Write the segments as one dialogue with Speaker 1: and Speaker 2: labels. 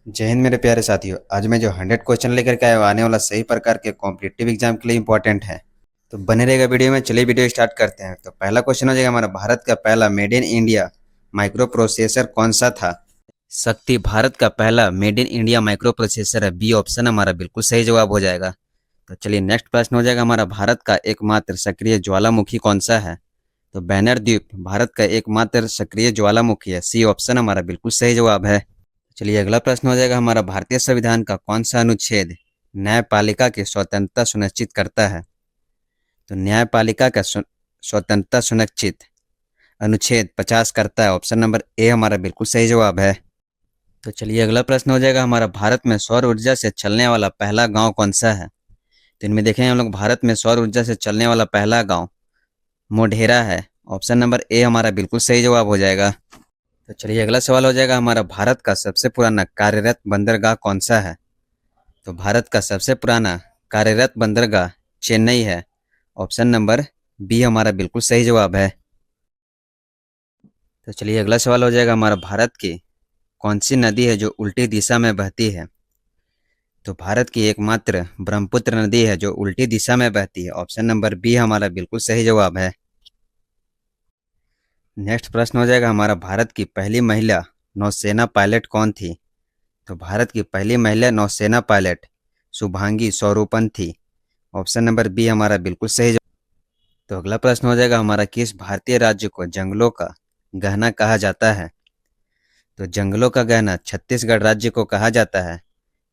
Speaker 1: जय हिंद मेरे प्यारे साथियों। आज मैं जो 100 क्वेश्चन लेकर के आया हूँ आने वाला सही प्रकार के कॉम्पिटिटिव एग्जाम के लिए इंपॉर्टेंट है। तो बने रहेगा वीडियो में। चलिए वीडियो स्टार्ट करते हैं। तो पहला क्वेश्चन हो जाएगा हमारा, भारत का पहला made in India micro processor कौन सा था? शक्ति भारत का पहला made in India micro processor है। बी ऑप्शन हमारा बिल्कुल सही जवाब हो जाएगा। तो चलिए नेक्स्ट प्रश्न हो जाएगा हमारा, भारत का एकमात्र सक्रिय ज्वालामुखी कौन सा है? तो बैनर द्वीप भारत का एकमात्र सक्रिय ज्वालामुखी है। सी ऑप्शन हमारा बिल्कुल सही जवाब है। चलिए अगला प्रश्न हो जाएगा हमारा, भारतीय संविधान का कौन सा अनुच्छेद न्यायपालिका की स्वतंत्रता सुनिश्चित करता है? तो न्यायपालिका का स्वतंत्रता सुनिश्चित अनुच्छेद 50 करता है। ऑप्शन नंबर ए हमारा बिल्कुल सही जवाब है। तो चलिए अगला प्रश्न हो जाएगा हमारा, भारत में सौर ऊर्जा से चलने वाला पहला गांव कौन सा है? तो इनमें देखेंगे हम लोग, भारत में सौर ऊर्जा से चलने वाला पहला गांव मोढेरा है। ऑप्शन नंबर ए हमारा बिल्कुल सही जवाब हो जाएगा। तो चलिए अगला सवाल हो जाएगा हमारा, भारत का सबसे पुराना कार्यरत बंदरगाह कौन सा है? तो भारत का सबसे पुराना कार्यरत बंदरगाह चेन्नई है। ऑप्शन नंबर बी हमारा बिल्कुल सही जवाब है। तो चलिए अगला सवाल हो जाएगा हमारा, भारत की कौन सी नदी है जो उल्टी दिशा में बहती है? तो भारत की एकमात्र ब्रह्मपुत्र नदी है जो उल्टी दिशा में बहती है। ऑप्शन नंबर बी हमारा बिल्कुल सही जवाब है। नेक्स्ट प्रश्न हो जाएगा हमारा, भारत की पहली महिला नौसेना पायलट कौन थी? तो भारत की पहली महिला नौसेना पायलट शुभांगी स्वरूपन थी। ऑप्शन नंबर बी हमारा बिल्कुल सही जवाब। तो अगला प्रश्न हो जाएगा हमारा, किस भारतीय राज्य को जंगलों का गहना कहा जाता है? तो जंगलों का गहना छत्तीसगढ़ राज्य को कहा जाता है।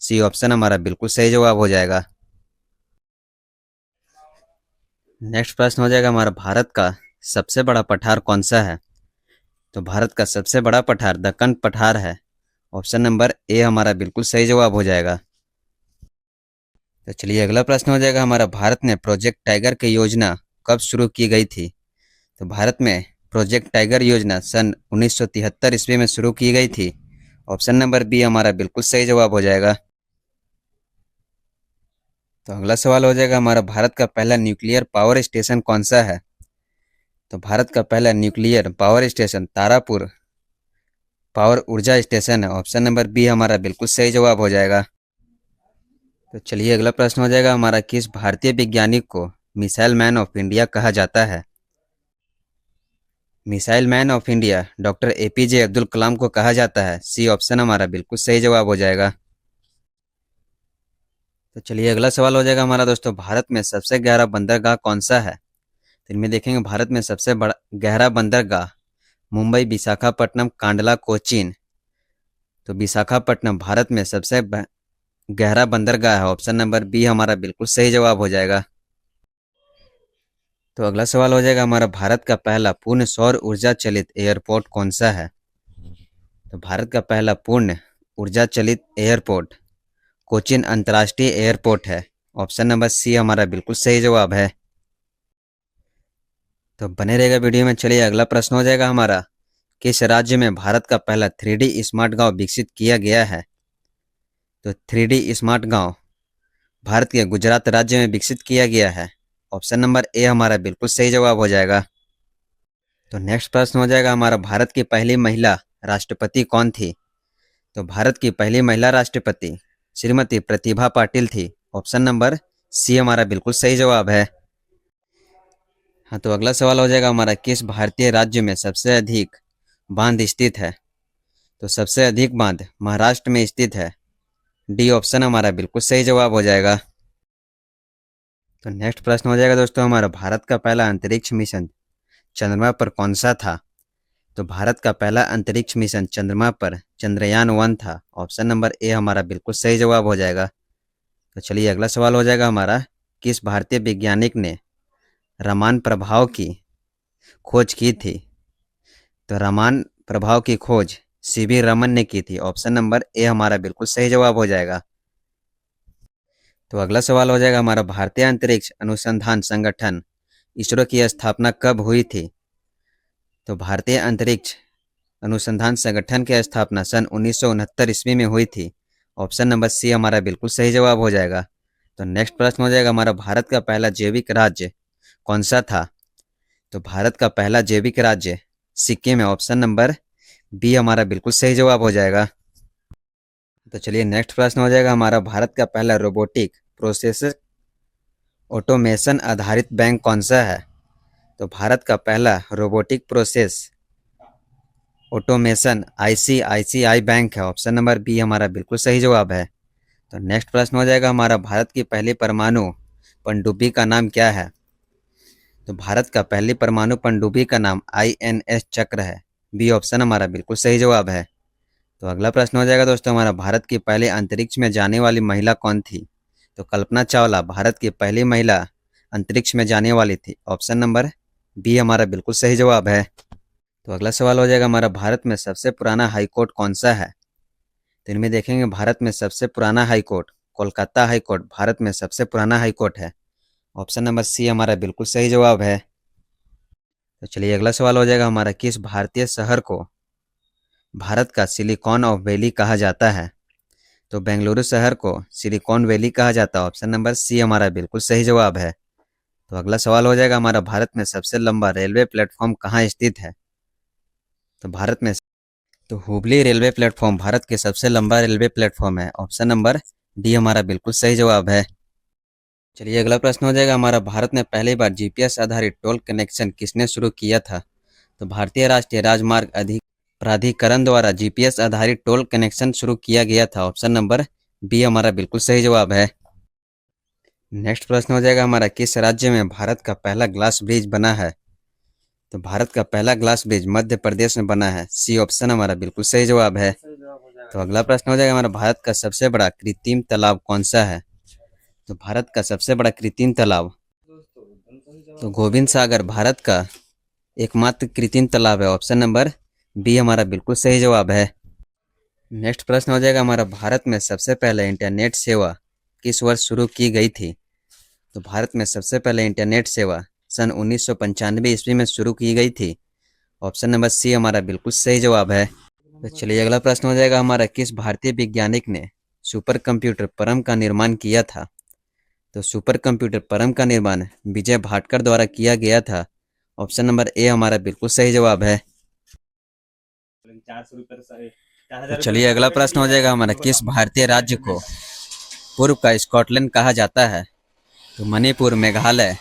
Speaker 1: सी ऑप्शन हमारा बिल्कुल सही जवाब हो जाएगा। नेक्स्ट प्रश्न हो जाएगा हमारा, भारत का सबसे बड़ा पठार कौन सा है? तो भारत का सबसे बड़ा पठार दक्कन पठार है। ऑप्शन नंबर ए हमारा बिल्कुल सही जवाब हो जाएगा। तो चलिए अगला प्रश्न हो जाएगा हमारा, भारत में प्रोजेक्ट टाइगर की योजना कब शुरू की गई थी? तो भारत में प्रोजेक्ट टाइगर योजना सन 1973 ईस्वी में शुरू की गई थी। ऑप्शन नंबर बी हमारा बिल्कुल सही जवाब हो जाएगा। तो अगला सवाल हो जाएगा हमारा, भारत का पहला न्यूक्लियर पावर स्टेशन कौन सा है? तो भारत का पहला nuclear power station Tarapur power ऊर्जा स्टेशन है। ऑप्शन नंबर बी हमारा बिल्कुल सही जवाब हो जाएगा। तो चलिए अगला प्रश्न हो जाएगा हमारा, किस भारतीय वैज्ञानिक को मिसाइल मैन ऑफ इंडिया कहा जाता है? Missile man of India doctor APJ Abdul Kalam को कहा जाता है। सी ऑप्शन हमारा बिल्कुल सही जवाब हो जाएगा। तो चलिए अगला सवाल हो जाएगा हमारा दोस्तों, भारत में सबसे गहरा बंदरगाह कौन सा है? तो इनमें देखेंगे, भारत में सबसे बड़ा गहरा बंदरगाह मुंबई विशाखापट्टनम कांडला कोचीन। तो विशाखापट्टनम भारत में सबसे गहरा बंदरगाह है। ऑप्शन नंबर बी हमारा बिल्कुल सही जवाब हो जाएगा। तो अगला सवाल हो जाएगा हमारा, भारत का पहला पूर्ण सौर ऊर्जा चलित एयरपोर्ट कौन सा है? तो भारत का पहला पूर्ण ऊर्जा चलित एयरपोर्ट कोचिन अंतर्राष्ट्रीय एयरपोर्ट है। ऑप्शन नंबर सी हमारा बिल्कुल सही जवाब है। तो बने रहेगा वीडियो में। चलिए अगला प्रश्न हो जाएगा हमारा, किस राज्य में भारत का पहला 3D स्मार्ट गांव विकसित किया गया है? तो 3D स्मार्ट गांव भारत के गुजरात राज्य में विकसित किया गया है। ऑप्शन नंबर ए हमारा बिल्कुल सही जवाब हो जाएगा। तो नेक्स्ट प्रश्न हो जाएगा हमारा, भारत की पहली महिला राष्ट्रपति कौन थी? तो भारत की पहली महिला राष्ट्रपति श्रीमती प्रतिभा पाटिल थी। ऑप्शन नंबर सी हमारा बिल्कुल सही जवाब है। हाँ, तो अगला सवाल हो जाएगा हमारा, किस भारतीय राज्य में सबसे अधिक बांध स्थित है? तो सबसे अधिक बांध महाराष्ट्र में स्थित है। डी ऑप्शन हमारा बिल्कुल सही जवाब हो जाएगा। तो नेक्स्ट प्रश्न हो जाएगा दोस्तों हमारा, भारत का पहला अंतरिक्ष मिशन चंद्रमा पर कौन सा था? तो भारत का पहला अंतरिक्ष मिशन चंद्रमा पर चंद्रयान 1 था। ऑप्शन नंबर ए हमारा बिल्कुल सही जवाब हो जाएगा। तो चलिए अगला सवाल हो जाएगा हमारा, किस भारतीय वैज्ञानिक ने रामान प्रभाव की खोज की थी? तो रामान प्रभाव की खोज सीवी रमन ने की थी। ऑप्शन नंबर ए हमारा बिल्कुल सही जवाब हो जाएगा। तो अगला सवाल हो जाएगा हमारा, भारतीय अंतरिक्ष अनुसंधान संगठन इसरो की स्थापना कब हुई थी? तो भारतीय अंतरिक्ष अनुसंधान संगठन की स्थापना सन 1969 ईस्वी में हुई थी। ऑप्शन नंबर सी हमारा बिल्कुल सही जवाब हो जाएगा। तो नेक्स्ट प्रश्न हो जाएगा हमारा, भारत का पहला जैविक राज्य कौन सा था? तो भारत का पहला जैविक राज्य सिक्किम है। ऑप्शन नंबर बी हमारा बिल्कुल सही जवाब हो जाएगा। तो चलिए नेक्स्ट प्रश्न हो जाएगा हमारा, भारत का पहला रोबोटिक प्रोसेस ऑटोमेशन आधारित बैंक कौन सा है? तो भारत का पहला robotic process automation ICICI bank है। ऑप्शन नंबर बी हमारा बिल्कुल सही जवाब है। तो नेक्स्ट प्रश्न हो जाएगा हमारा, भारत की पहली परमाणु पनडुब्बी का नाम क्या है? तो भारत का पहली परमाणु पनडुब्बी का नाम आईएनएस चक्र है। बी ऑप्शन हमारा बिल्कुल सही जवाब है। तो अगला प्रश्न हो जाएगा दोस्तों हमारा, भारत की पहले अंतरिक्ष में जाने वाली महिला कौन थी? तो कल्पना चावला भारत की पहली महिला अंतरिक्ष में जाने वाली थी। ऑप्शन नंबर बी हमारा बिल्कुल सही जवाब है। तो अगला सवाल हो जाएगा हमारा, भारत में सबसे पुराना हाईकोर्ट कौन सा है? तो इनमें देखेंगे भारत में सबसे पुराना हाईकोर्ट कोलकाता हाईकोर्ट भारत में सबसे पुराना हाईकोर्ट है। ऑप्शन नंबर सी हमारा बिल्कुल सही जवाब है। तो चलिए अगला सवाल हो जाएगा हमारा, किस भारतीय शहर को भारत का सिलिकॉन ऑफ वैली कहा जाता है? तो बेंगलुरु शहर को सिलिकॉन वैली कहा जाता है। ऑप्शन नंबर सी हमारा बिल्कुल सही जवाब है। तो अगला सवाल हो जाएगा हमारा, भारत में सबसे लंबा रेलवे प्लेटफॉर्म कहाँ स्थित है? तो भारत में तो हुबली रेलवे प्लेटफॉर्म भारत के सबसे लंबा रेलवे प्लेटफॉर्म है। ऑप्शन नंबर डी हमारा बिल्कुल सही जवाब है। चलिए अगला प्रश्न हो जाएगा हमारा, भारत में पहली बार जीपीएस आधारित टोल कनेक्शन किसने शुरू किया था? तो भारतीय राष्ट्रीय राजमार्ग अधिक प्राधिकरण द्वारा जीपीएस आधारित टोल कनेक्शन शुरू किया गया था। ऑप्शन नंबर बी हमारा बिल्कुल सही जवाब है। नेक्स्ट प्रश्न हो जाएगा हमारा, किस राज्य में भारत का पहला ग्लास ब्रिज बना है? तो भारत का पहला ग्लास ब्रिज मध्य प्रदेश में बना है। सी ऑप्शन हमारा बिल्कुल सही जवाब है। तो अगला प्रश्न हो जाएगा हमारा, भारत का सबसे बड़ा कृत्रिम तालाब कौन सा है? तो भारत का सबसे बड़ा कृत्रिम तालाब तो गोविंद सागर भारत का एकमात्र कृत्रिम तालाब है। ऑप्शन नंबर बी हमारा बिल्कुल सही जवाब है। नेक्स्ट प्रश्न हो जाएगा हमारा, भारत में सबसे पहले इंटरनेट सेवा किस वर्ष शुरू की गई थी? तो भारत में सबसे पहले इंटरनेट सेवा सन 1995 ईस्वी में शुरू की गई थी। ऑप्शन नंबर सी हमारा बिल्कुल सही जवाब है। तो चलिए अगला प्रश्न हो जाएगा हमारा, किस भारतीय वैज्ञानिक ने सुपर कंप्यूटर परम का निर्माण किया था? तो सुपर कंप्यूटर परम का निर्माण विजय भाटकर द्वारा किया गया था। ऑप्शन नंबर ए हमारा बिल्कुल सही जवाब है। तो चलिए अगला प्रश्न हो जाएगा हमारा, किस भारतीय राज्य को पूर्व का स्कॉटलैंड कहा जाता है? तो मणिपुर मेघालय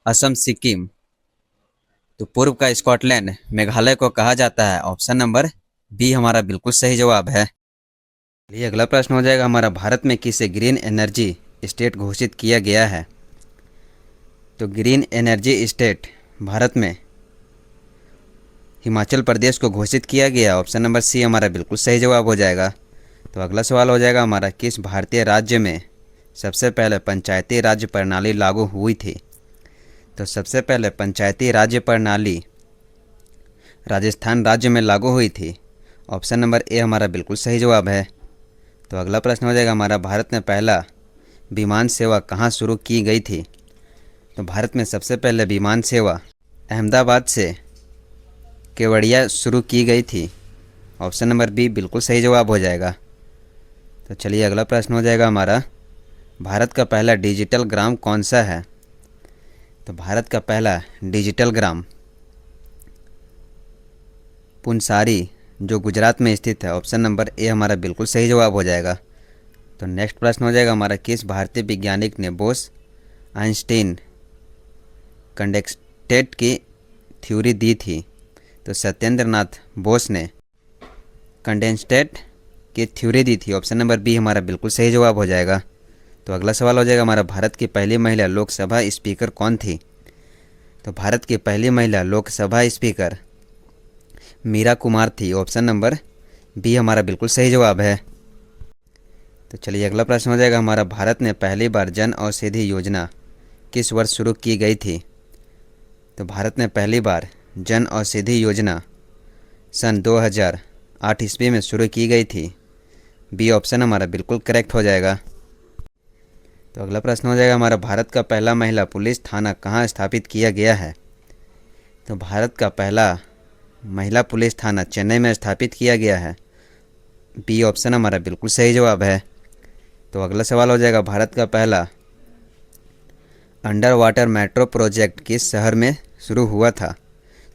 Speaker 1: असम सिक्किम। तो पूर्व का स्कॉटलैंड मेघालय को कहा जाता है। ऑप्शन नंबर बी हमारा बिल्कुल सही जवाब है। ये अगला प्रश्न हो जाएगा हमारा, भारत में किसे ग्रीन एनर्जी स्टेट घोषित किया गया है? तो ग्रीन एनर्जी स्टेट भारत में हिमाचल प्रदेश को घोषित किया गया। ऑप्शन नंबर सी हमारा बिल्कुल सही जवाब हो जाएगा। तो अगला सवाल हो जाएगा हमारा, किस भारतीय राज्य में सबसे पहले पंचायती राज्य प्रणाली लागू हुई थी? तो सबसे पहले पंचायती राज्य प्रणाली राजस्थान राज्य में लागू हुई थी। ऑप्शन नंबर ए हमारा बिल्कुल सही जवाब है। तो अगला प्रश्न हो जाएगा हमारा, भारत में पहला विमान सेवा कहाँ शुरू की गई थी? तो भारत में सबसे पहले विमान सेवा अहमदाबाद से केवड़िया शुरू की गई थी। ऑप्शन नंबर बी बिल्कुल सही जवाब हो जाएगा। तो चलिए अगला प्रश्न हो जाएगा हमारा, भारत का पहला डिजिटल ग्राम कौन सा है? तो भारत का पहला डिजिटल ग्राम पुनसारी जो गुजरात में स्थित है। ऑप्शन नंबर ए हमारा बिल्कुल सही जवाब हो जाएगा। तो नेक्स्ट प्रश्न हो जाएगा हमारा, किस भारतीय वैज्ञानिक ने बोस आइंस्टीन कंडेंसेट की थ्योरी दी थी? तो सत्येंद्र नाथ बोस ने कंडेंसेट की थ्योरी दी थी। ऑप्शन नंबर बी हमारा बिल्कुल सही जवाब हो जाएगा। तो अगला सवाल हो जाएगा हमारा, भारत की पहली महिला लोकसभा स्पीकर कौन थी? तो भारत की पहली महिला लोकसभा स्पीकर मीरा कुमार थी। ऑप्शन नंबर बी हमारा बिल्कुल सही जवाब है। तो चलिए अगला प्रश्न हो जाएगा हमारा, भारत में पहली बार जन औषधि योजना किस वर्ष शुरू की गई थी? तो भारत में पहली बार जन औषधि योजना सन 2008 ईस्वी में शुरू की गई थी। बी ऑप्शन हमारा बिल्कुल करेक्ट हो जाएगा। तो अगला प्रश्न हो जाएगा हमारा, भारत का पहला महिला पुलिस थाना कहाँ स्थापित किया गया है? तो भारत का पहला महिला पुलिस थाना चेन्नई में स्थापित किया गया है। बी ऑप्शन हमारा बिल्कुल सही जवाब है। तो अगला सवाल हो जाएगा, भारत का पहला अंडर वाटर मेट्रो प्रोजेक्ट किस शहर में शुरू हुआ था?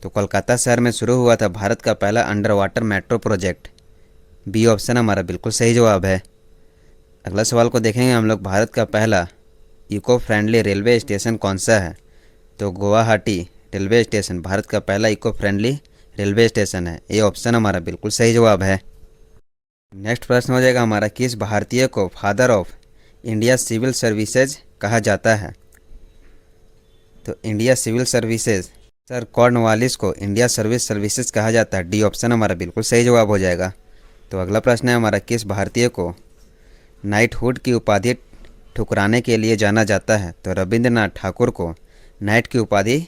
Speaker 1: तो कोलकाता शहर में शुरू हुआ था भारत का पहला under water metro project. B option हमारा बिल्कुल सही जवाब है। अगला सवाल को देखेंगे हम लोग, भारत का पहला इको फ्रेंडली रेलवे स्टेशन कौन सा है? तो गुवाहाटी रेलवे स्टेशन भारत का पहला इको फ्रेंडली रेलवे स्टेशन है। ये ऑप्शन हमारा बिल्कुल सही जवाब है। नेक्स्ट प्रश्न हो जाएगा हमारा, किस भारतीय को father of India civil services कहा जाता है? तो India civil services, sir Cornwallis को इंडिया सर्विस सर्विसेज कहा जाता है। डी ऑप्शन हमारा बिल्कुल सही जवाब हो जाएगा। तो अगला प्रश्न है हमारा, किस भारतीय को नाइटहुड की उपाधि ठुकराने के लिए जाना जाता है? तो रविंद्रनाथ ठाकुर को नाइट की उपाधि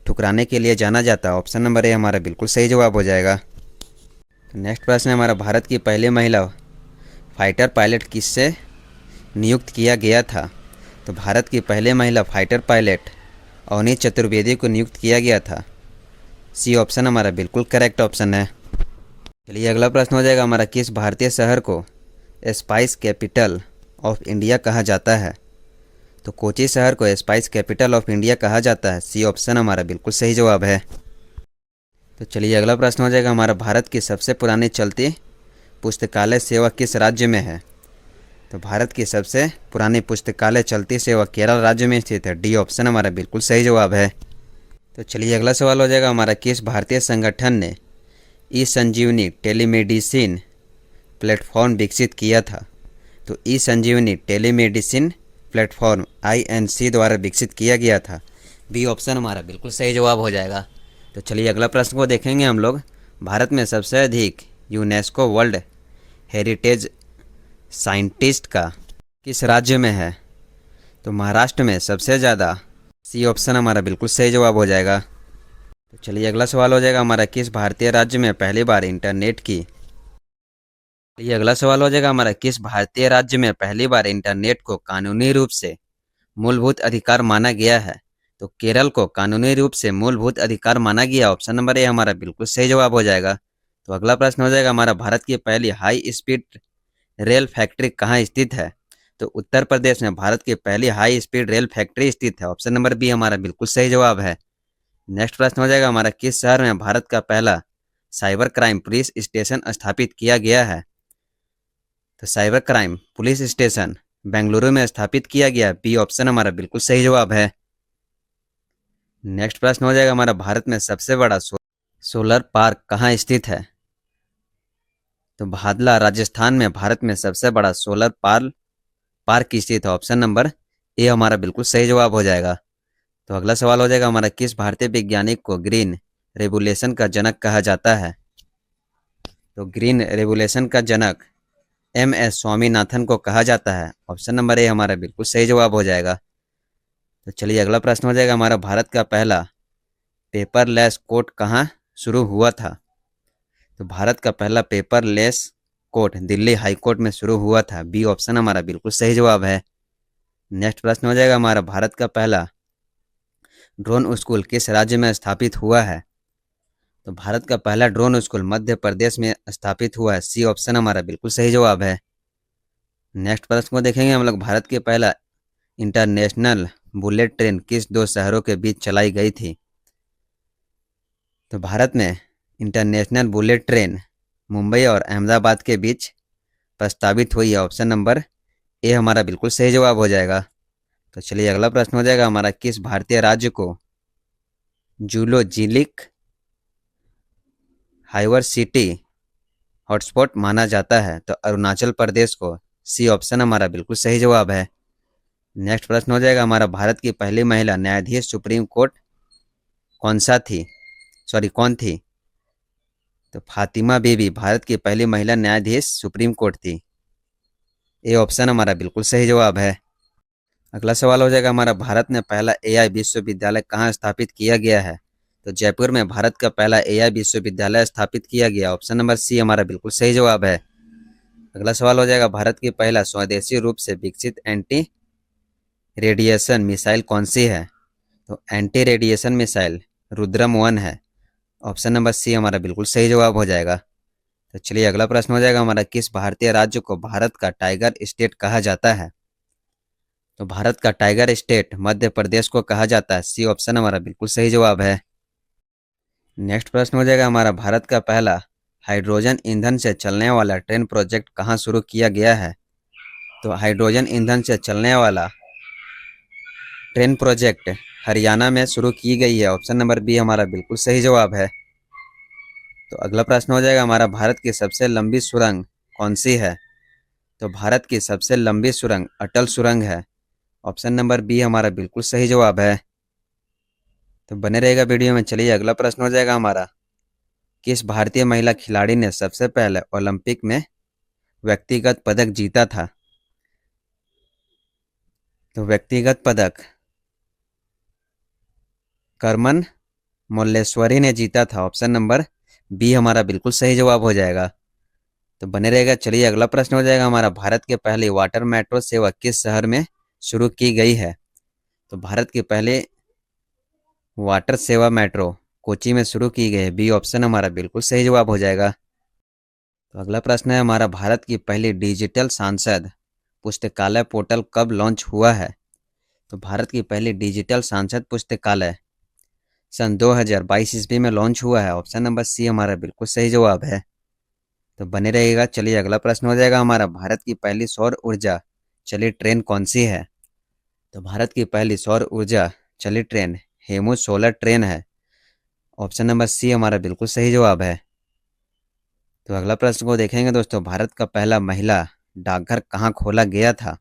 Speaker 1: ठुकराने के लिए जाना जाता है। ऑप्शन नंबर ए हमारा बिल्कुल सही जवाब हो जाएगा। तो नेक्स्ट प्रश्न है हमारा, भारत की पहली महिला फाइटर पायलट किससे नियुक्त किया गया था? तो भारत की पहले महिला फाइटर पायलट अवनी चतुर्वेदी को नियुक्त किया गया था। सी ऑप्शन हमारा बिल्कुल करेक्ट ऑप्शन है। चलिए अगला प्रश्न हो जाएगा हमारा, किस भारतीय शहर को स्पाइस कैपिटल ऑफ इंडिया कहा जाता है? तो कोची शहर को स्पाइस कैपिटल ऑफ इंडिया कहा जाता है। सी ऑप्शन हमारा बिल्कुल सही जवाब है। तो चलिए अगला प्रश्न हो जाएगा हमारा, भारत की सबसे पुरानी चलती पुस्तकालय सेवा किस राज्य में है? तो भारत की सबसे पुरानी पुस्तकालय चलती सेवा केरल राज्य में स्थित है। डी ऑप्शन हमारा बिल्कुल सही जवाब है। तो चलिए अगला सवाल हो जाएगा हमारा, किस भारतीय संगठन ने ई संजीवनी टेलीमेडिसिन प्लेटफॉर्म विकसित किया था? तो ई संजीवनी टेलीमेडिसिन प्लेटफॉर्म INC द्वारा विकसित किया गया था। बी ऑप्शन हमारा बिल्कुल सही जवाब हो जाएगा। तो चलिए अगला प्रश्न को देखेंगे हम लोग, भारत में सबसे अधिक यूनेस्को वर्ल्ड हेरिटेज साइंटिस्ट का किस राज्य में है? तो महाराष्ट्र में सबसे ज़्यादा। सी ऑप्शन हमारा बिल्कुल सही जवाब हो जाएगा। तो चलिए अगला सवाल हो जाएगा हमारा, किस भारतीय राज्य में पहली बार इंटरनेट की ये अगला सवाल हो जाएगा हमारा, किस भारतीय राज्य में पहली बार इंटरनेट को कानूनी रूप से मूलभूत अधिकार माना गया है? तो केरल को कानूनी रूप से मूलभूत अधिकार माना गया। ऑप्शन नंबर ए हमारा बिल्कुल सही जवाब हो जाएगा। तो अगला प्रश्न हो जाएगा हमारा, भारत की पहली हाई स्पीड रेल फैक्ट्री कहाँ स्थित है? तो उत्तर प्रदेश में भारत की पहली हाई स्पीड रेल फैक्ट्री स्थित है। ऑप्शन नंबर बी हमारा बिल्कुल सही जवाब है। नेक्स्ट प्रश्न हो जाएगा हमारा, किस शहर में भारत का पहला साइबर क्राइम पुलिस स्टेशन स्थापित किया गया है? तो cyber crime police station Bengaluru में स्थापित किया गया। बी ऑप्शन हमारा बिल्कुल सही जवाब है। नेक्स्ट प्रश्न हो जाएगा हमारा, भारत में सबसे बड़ा सोलर पार्क कहाँ स्थित है? तो भादला राजस्थान में भारत में सबसे बड़ा सोलर पार्क स्थित है। ऑप्शन नंबर ए हमारा बिल्कुल सही जवाब हो जाएगा। तो अगला सवाल हो जाएगा हमारा, किस भारतीय वैज्ञानिक को ग्रीन रेवोल्यूशन का जनक कहा जाता है? तो ग्रीन रेवोल्यूशन का जनक MS स्वामीनाथन को कहा जाता है। ऑप्शन नंबर ए हमारा बिल्कुल सही जवाब हो जाएगा। तो चलिए अगला प्रश्न हो जाएगा हमारा, भारत का पहला पेपरलेस कोर्ट कहाँ शुरू हुआ था? तो भारत का पहला paperless court Delhi high court में शुरू हुआ था। बी ऑप्शन हमारा बिल्कुल सही जवाब है। नेक्स्ट प्रश्न हो जाएगा हमारा, भारत का पहला ड्रोन स्कूल किस राज्य में स्थापित हुआ है? तो भारत का पहला ड्रोन स्कूल मध्य प्रदेश में स्थापित हुआ है। सी ऑप्शन हमारा बिल्कुल सही जवाब है। नेक्स्ट प्रश्न को देखेंगे हम लोग, भारत के पहला इंटरनेशनल बुलेट ट्रेन किस दो शहरों के बीच चलाई गई थी? तो भारत में इंटरनेशनल बुलेट ट्रेन मुंबई और अहमदाबाद के बीच प्रस्तावित हुई है। ऑप्शन नंबर ए हमारा बिल्कुल सही जवाब हो जाएगा। तो चलिए अगला प्रश्न हो जाएगा हमारा, किस भारतीय राज्य को जूलोजिकल डाइवर्सिटी हॉटस्पॉट माना जाता है? तो अरुणाचल प्रदेश को। सी ऑप्शन हमारा बिल्कुल सही जवाब है। नेक्स्ट प्रश्न हो जाएगा हमारा, भारत की पहली महिला न्यायाधीश सुप्रीम कोर्ट कौन थी? तो फातिमा बीबी भारत की पहली महिला न्यायाधीश सुप्रीम कोर्ट थी। ये ऑप्शन हमारा बिल्कुल सही जवाब है। अगला सवाल हो जाएगा हमारा, भारत में पहला AI विश्वविद्यालय कहाँ स्थापित किया गया है? तो जयपुर में भारत का पहला AI विश्वविद्यालय स्थापित किया गया। ऑप्शन नंबर सी हमारा बिल्कुल सही जवाब है। अगला सवाल हो जाएगा, भारत की पहला स्वदेशी रूप से विकसित एंटी रेडिएशन मिसाइल कौन सी है? तो एंटी रेडिएशन मिसाइल रुद्रम-1 है। ऑप्शन नंबर सी हमारा बिल्कुल सही जवाब हो जाएगा। तो चलिए अगला प्रश्न हो जाएगा हमारा, किस भारतीय राज्य को भारत का टाइगर स्टेट कहा जाता है? तो भारत का टाइगर स्टेट मध्य प्रदेश को कहा जाता है। सी ऑप्शन हमारा बिल्कुल सही जवाब है। नेक्स्ट प्रश्न हो जाएगा हमारा, भारत का पहला हाइड्रोजन ईंधन से चलने वाला ट्रेन प्रोजेक्ट कहाँ शुरू किया गया है? तो हाइड्रोजन ईंधन से चलने वाला ट्रेन प्रोजेक्ट हरियाणा में शुरू की गई है। ऑप्शन नंबर बी हमारा बिल्कुल सही जवाब है। तो अगला प्रश्न हो जाएगा हमारा, भारत की सबसे लंबी सुरंग कौन सी है? तो भारत की सबसे लंबी सुरंग अटल सुरंग है। ऑप्शन नंबर बी हमारा बिल्कुल सही जवाब है। तो बने रहेगा वीडियो में। चलिए अगला प्रश्न हो जाएगा हमारा, किस भारतीय महिला खिलाड़ी ने सबसे पहले ओलंपिक में व्यक्तिगत पदक जीता था? तो व्यक्तिगत पदक करमन मुल्लेश्वरी ने जीता था। ऑप्शन नंबर बी हमारा बिल्कुल सही जवाब हो जाएगा। तो बने रहेगा। चलिए अगला प्रश्न हो जाएगा हमारा, भारत के पहली वाटर मेट्रो सेवा किस शहर में शुरू की गई है? तो भारत की पहली वाटर सेवा मेट्रो कोची में शुरू की गई है। बी ऑप्शन हमारा बिल्कुल सही जवाब हो जाएगा। तो अगला प्रश्न है हमारा, भारत की पहली डिजिटल सांसद पुस्तकालय पोर्टल कब लॉन्च हुआ है? तो भारत की पहली डिजिटल सांसद पुस्तकालय सन 2022 ईस्वी में लॉन्च हुआ है। ऑप्शन नंबर सी हमारा बिल्कुल सही जवाब है। तो बने रहेगा। चलिए अगला प्रश्न हो जाएगा हमारा, भारत की पहली सौर ऊर्जा चली ट्रेन कौन सी है? तो भारत की पहली सौर ऊर्जा चली ट्रेन हेमू सोलर ट्रेन है। ऑप्शन नंबर सी हमारा बिल्कुल सही जवाब है। तो अगला प्रश्न को देखेंगे दोस्तों, भारत का पहला महिला डाकघर कहाँ खोला गया था?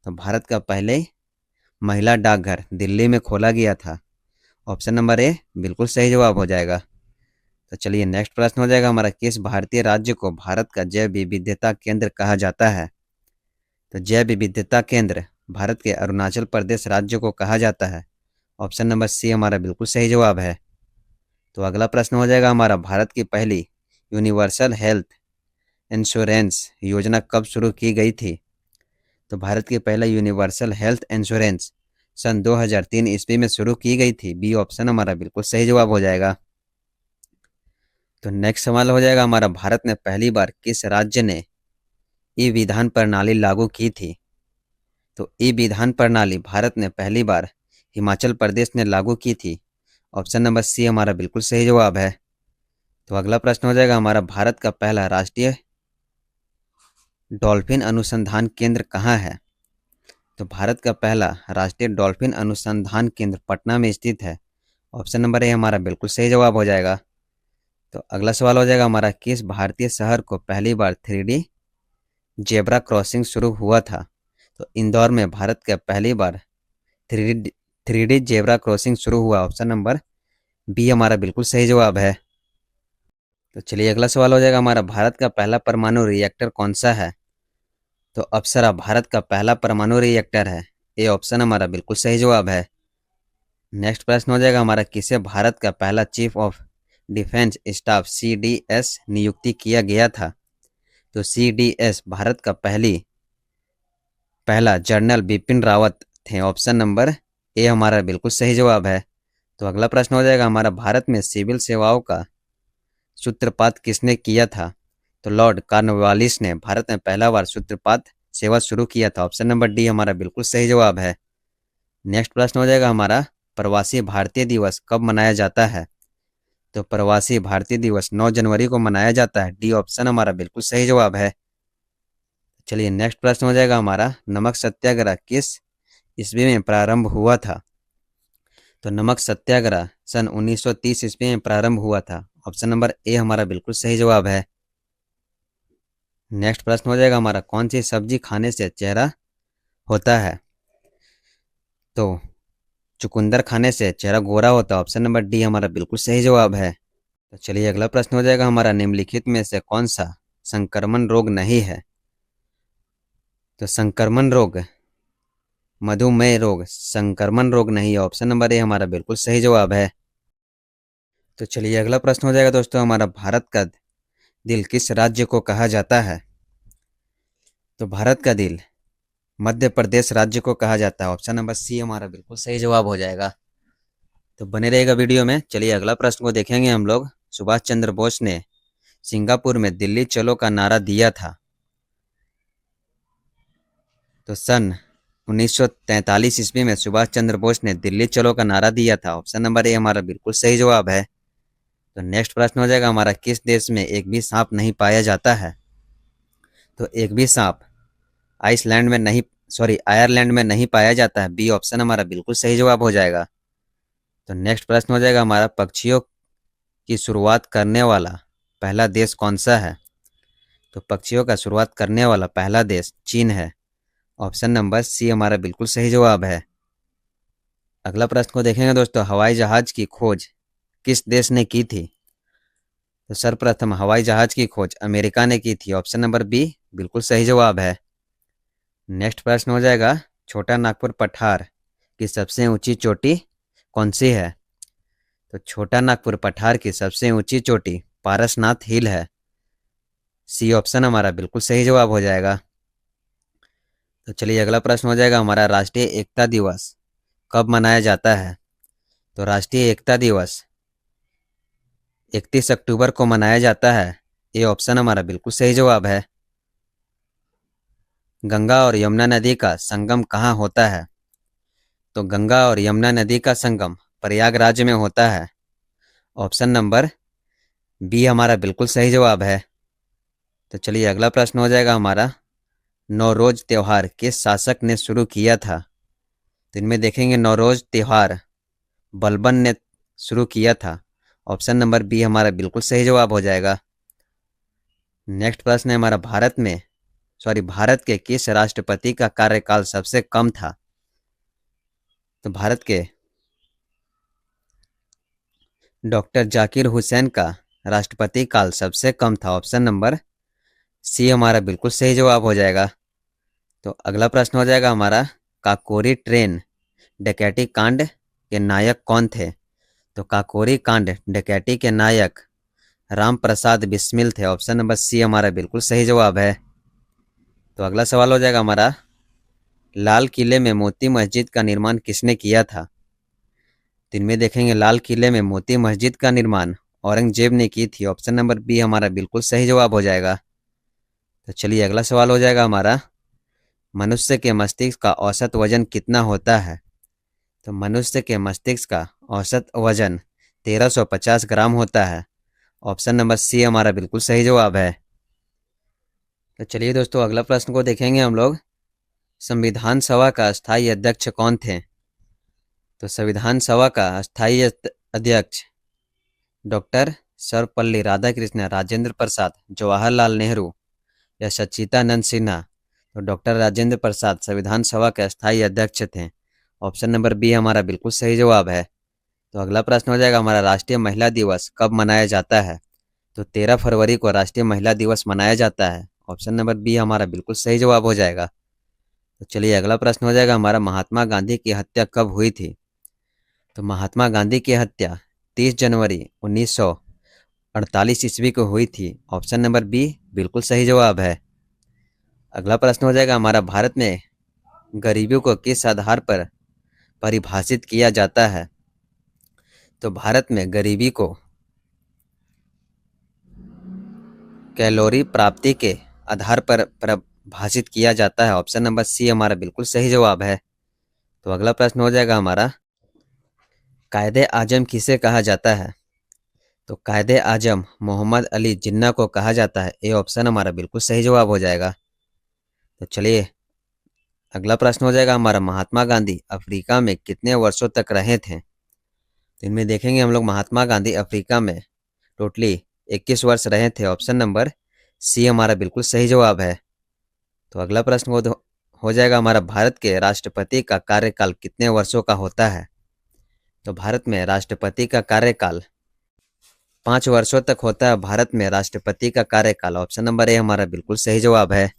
Speaker 1: तो भारत का पहले महिला डाकघर दिल्ली में खोला गया था। ऑप्शन नंबर ए बिल्कुल सही जवाब हो जाएगा। तो चलिए नेक्स्ट प्रश्न हो जाएगा हमारा, किस भारतीय राज्य को भारत का जैव विविधता केंद्र कहा जाता है? तो जैव विविधता केंद्र भारत के अरुणाचल प्रदेश राज्य को कहा जाता है। ऑप्शन नंबर सी हमारा बिल्कुल सही जवाब है। तो अगला प्रश्न हो जाएगा हमारा, भारत की पहली यूनिवर्सल हेल्थ इंश्योरेंस योजना कब शुरू की गई थी? तो भारत की पहला यूनिवर्सल हेल्थ इंश्योरेंस सन 2003 ईस्वी में शुरू की गई थी। बी ऑप्शन हमारा बिल्कुल सही जवाब हो जाएगा। तो नेक्स्ट सवाल हो जाएगा हमारा, भारत ने पहली बार किस राज्य ने ई विधान प्रणाली लागू की थी? तो ई विधान प्रणाली भारत ने पहली बार हिमाचल प्रदेश ने लागू की थी। ऑप्शन नंबर सी हमारा बिल्कुल सही जवाब है। तो अगला प्रश्न हो जाएगा हमारा, भारत का पहला राष्ट्रीय डॉल्फिन अनुसंधान केंद्र कहाँ है? तो भारत का पहला राष्ट्रीय डॉल्फिन अनुसंधान केंद्र पटना में स्थित है। ऑप्शन नंबर ए हमारा बिल्कुल सही जवाब हो जाएगा। तो अगला सवाल हो जाएगा हमारा, किस भारतीय शहर को पहली बार 3D जेब्रा क्रॉसिंग शुरू हुआ था? तो इंदौर में भारत का पहली बार 3D जेब्रा क्रॉसिंग शुरू हुआ। ऑप्शन नंबर बी हमारा बिल्कुल सही जवाब है। तो चलिए अगला सवाल हो जाएगा हमारा, भारत का पहला परमाणु रिएक्टर कौन सा है? तो अप्सरा भारत का पहला परमाणु रिएक्टर है। ए ऑप्शन हमारा बिल्कुल सही जवाब है। नेक्स्ट प्रश्न हो जाएगा हमारा, किसे भारत का पहला chief of defence staff CDS नियुक्ति किया गया था? तो CDS भारत का पहला जनरल बिपिन रावत थे। ऑप्शन नंबर ए हमारा बिल्कुल सही जवाब है। तो अगला प्रश्न हो जाएगा हमारा, भारत में सिविल सेवाओं का सूत्रपात किसने किया था? तो लॉर्ड कॉर्नवालिस ने भारत में पहला बार सूत्रपात सेवा शुरू किया था। ऑप्शन नंबर डी हमारा बिल्कुल सही जवाब है। नेक्स्ट प्रश्न हो जाएगा हमारा, प्रवासी भारतीय दिवस कब मनाया जाता है? तो प्रवासी भारतीय दिवस 9 जनवरी को मनाया जाता है। डी ऑप्शन हमारा बिल्कुल सही जवाब है। चलिए नेक्स्ट प्रश्न हो जाएगा हमारा, नमक सत्याग्रह किस ईस्वी में प्रारंभ हुआ था? तो नमक सत्याग्रह सन 1930 ईस्वी में प्रारंभ हुआ था। ऑप्शन नंबर ए हमारा बिल्कुल सही जवाब है। नेक्स्ट प्रश्न हो जाएगा हमारा, कौन सी सब्जी खाने से चेहरा होता है? तो चुकंदर खाने से चेहरा गोरा होता है। ऑप्शन नंबर डी हमारा बिल्कुल सही जवाब है। तो चलिए अगला प्रश्न हो जाएगा हमारा, निम्नलिखित में से कौन सा संक्रमण रोग नहीं है? तो संक्रमण रोग मधुमेह रोग संक्रमण रोग नहीं है। ऑप्शन नंबर ए हमारा बिल्कुल सही जवाब है। तो चलिए अगला प्रश्न हो जाएगा दोस्तों हमारा, भारत का दिल किस राज्य को कहा जाता है? तो भारत का दिल मध्य प्रदेश राज्य को कहा जाता है। ऑप्शन नंबर सी हमारा बिल्कुल सही जवाब हो जाएगा। तो बने रहेगा वीडियो में। चलिए अगला प्रश्न को देखेंगे हम लोग, सुभाष चंद्र बोस ने सिंगापुर में दिल्ली चलो का नारा दिया था। तो सन 1943 ईस्वी में सुभाष चंद्र बोस ने दिल्ली चलो का नारा दिया था। ऑप्शन नंबर ए हमारा बिल्कुल सही जवाब है। तो नेक्स्ट प्रश्न हो जाएगा हमारा, किस देश में एक भी सांप नहीं पाया जाता है? तो एक भी सांप आइसलैंड में नहीं, सॉरी आयरलैंड में नहीं पाया जाता है। बी ऑप्शन हमारा बिल्कुल सही जवाब हो जाएगा। तो नेक्स्ट प्रश्न हो जाएगा हमारा, पक्षियों की शुरुआत करने वाला पहला देश कौन सा है? तो पक्षियों का शुरुआत करने वाला पहला देश चीन है। ऑप्शन नंबर सी हमारा बिल्कुल सही जवाब है। अगला प्रश्न को देखेंगे दोस्तों, हवाई जहाज की खोज किस देश ने की थी? तो सर्वप्रथम हवाई जहाज की खोज अमेरिका ने की थी। ऑप्शन नंबर बी बिल्कुल सही जवाब है। नेक्स्ट प्रश्न हो जाएगा, छोटा नागपुर पठार की सबसे ऊंची चोटी कौन सी है? तो छोटा नागपुर पठार की सबसे ऊंची चोटी पारसनाथ हिल है। सी ऑप्शन हमारा बिल्कुल सही जवाब हो जाएगा। तो चलिए अगला प्रश्न हो जाएगा हमारा, राष्ट्रीय एकता दिवस कब मनाया जाता है? तो राष्ट्रीय एकता दिवस 31 अक्टूबर को मनाया जाता है। ये ऑप्शन हमारा बिल्कुल सही जवाब है। गंगा और यमुना नदी का संगम कहाँ होता है? तो गंगा और यमुना नदी का संगम प्रयागराज में होता है। ऑप्शन नंबर बी हमारा बिल्कुल सही जवाब है। तो चलिए अगला प्रश्न हो जाएगा हमारा, नौरोज त्योहार किस शासक ने शुरू किया था? तो इनमें देखेंगे नौरोज त्योहार बलबन ने शुरू किया था। ऑप्शन नंबर बी हमारा बिल्कुल सही जवाब हो जाएगा। नेक्स्ट प्रश्न है हमारा, भारत के किस राष्ट्रपति का कार्यकाल सबसे कम था? तो भारत के डॉक्टर जाकिर हुसैन का राष्ट्रपति काल सबसे कम था। ऑप्शन नंबर सी हमारा बिल्कुल सही जवाब हो जाएगा। तो अगला प्रश्न हो जाएगा हमारा, काकोरी ट्रेन डकैती कांड के नायक कौन थे? तो काकोरी कांड डकैती के नायक राम प्रसाद बिस्मिल थे। ऑप्शन नंबर सी हमारा बिल्कुल सही जवाब है। तो अगला सवाल हो जाएगा हमारा, लाल किले में मोती मस्जिद का निर्माण किसने किया था? तो इनमें देखेंगे लाल किले में मोती मस्जिद का निर्माण औरंगजेब ने की थी। ऑप्शन नंबर बी हमारा बिल्कुल सही जवाब हो जाएगा। तो चलिए अगला सवाल हो जाएगा हमारा, मनुष्य के मस्तिष्क का औसत वजन कितना होता है? तो मनुष्य के मस्तिष्क का औसत वजन 1350 ग्राम होता है। ऑप्शन नंबर सी हमारा बिल्कुल सही जवाब है। तो चलिए दोस्तों अगला प्रश्न को देखेंगे हम लोग, संविधान सभा का स्थायी अध्यक्ष कौन थे? तो संविधान सभा का स्थायी अध्यक्ष डॉक्टर सर्वपल्ली राधाकृष्ण, राजेंद्र प्रसाद, जवाहरलाल नेहरू या सच्चिदानंद सिन्हा? तो डॉक्टर राजेंद्र प्रसाद संविधान सभा के स्थायी अध्यक्ष थे। ऑप्शन नंबर बी हमारा बिल्कुल सही जवाब है। तो अगला प्रश्न हो जाएगा हमारा, राष्ट्रीय महिला दिवस कब मनाया जाता है? तो 13 फरवरी को राष्ट्रीय महिला दिवस मनाया जाता है। ऑप्शन नंबर बी हमारा बिल्कुल सही जवाब हो जाएगा। तो चलिए अगला प्रश्न हो जाएगा हमारा, महात्मा गांधी की हत्या कब हुई थी? तो महात्मा गांधी की हत्या 30 जनवरी 1948 ईस्वी को हुई थी। ऑप्शन नंबर बी बिल्कुल सही जवाब है। अगला प्रश्न हो जाएगा हमारा, भारत में गरीबी को किस आधार पर परिभाषित किया जाता है? तो भारत में गरीबी को कैलोरी प्राप्ति के आधार पर परिभाषित किया जाता है। ऑप्शन नंबर सी हमारा बिल्कुल सही जवाब है। तो अगला प्रश्न हो जाएगा हमारा, कायदे आजम किसे कहा जाता है? तो कायदे आजम मोहम्मद अली जिन्ना को कहा जाता है। ए ऑप्शन हमारा बिल्कुल सही जवाब हो जाएगा। तो चलिए अगला प्रश्न हो जाएगा हमारा, महात्मा गांधी अफ्रीका में कितने वर्षों तक रहे थे? तो इनमें देखेंगे हम लोग महात्मा गांधी अफ्रीका में टोटली 21 वर्ष रहे थे। ऑप्शन नंबर सी हमारा बिल्कुल सही जवाब है। तो अगला प्रश्न हो जाएगा हमारा, भारत के राष्ट्रपति का कार्यकाल कितने वर्षों का होता है? तो भारत में राष्ट्रपति का कार्यकाल 5 वर्षों तक होता है। भारत में राष्ट्रपति का कार्यकाल। ऑप्शन नंबर ए हमारा बिल्कुल सही जवाब है।